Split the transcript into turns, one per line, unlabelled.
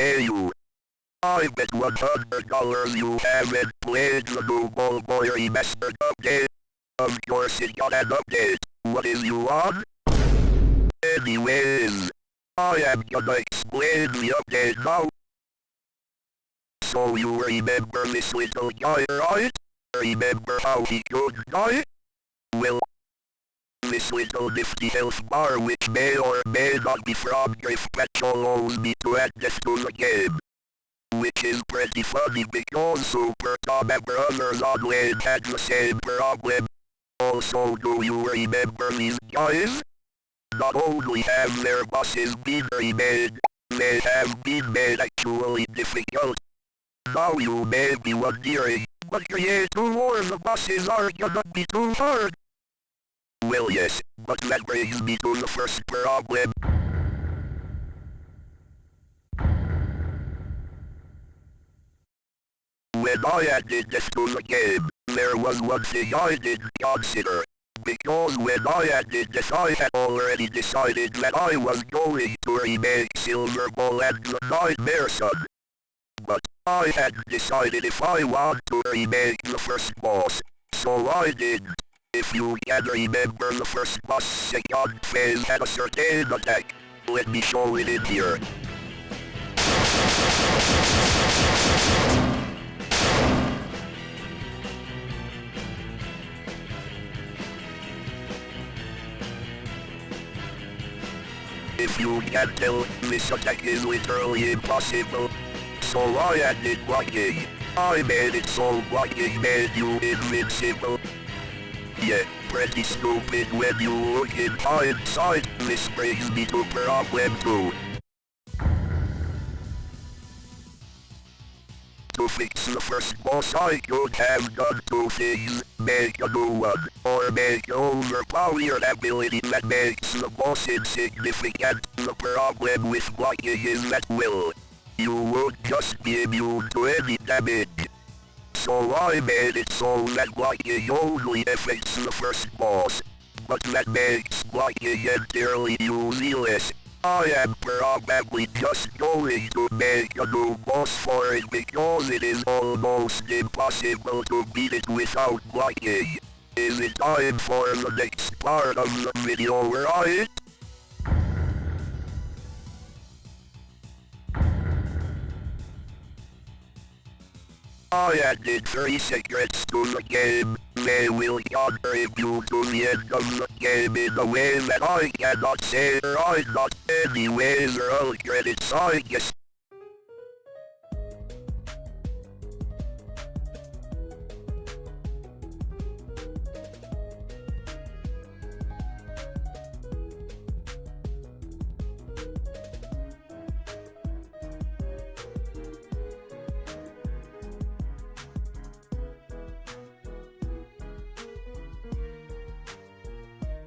pay you. I bet $100 you haven't played the new Ballboy remastered update. Of course it got an update. What is you on? Anyways, I am gonna explain the update now. So you remember this little guy, right? Remember how he could die? Well, this little nifty health bar which may or may not be from Griff Petrol allows me to add this to the game. Which is pretty funny because Super Tom and Brothers Online had the same problem. Also, do you remember these guys? Not only have their bosses been remade, they have been made actually difficult. Now you may be wondering, but create 2 more the bosses are gonna be too hard. Well yes, but that brings me to the first problem. When I added this to the game, there was one thing I didn't consider. Because when I added this I had already decided that I was going to remake Silver Ball and the Nightmare Sun. But I hadn't decided if I want to remake the first boss, so I didn't. If you can remember the first boss second phase had a certain attack, let me show it in here. If you can't tell, this attack is literally impossible. So I added blocking. I made it so blocking made you invincible. Yeah, pretty stupid when you look in hindsight. This brings me to problem 2. To fix the first boss I could have done 2 things, make a new one, or make an overpowered ability that makes the boss insignificant. The problem with blocking is that you won't just be immune to any damage. So I made it so that blocking only affects the first boss, but that makes blocking entirely useless. I am probably just going to make a new boss for it because it is almost impossible to beat it without blocking. Is it time for the next part of the video, right? I added 3 secrets to the game. They will contribute to the end of the game in a way that I cannot say right, not anyways, or I'll credits I guess.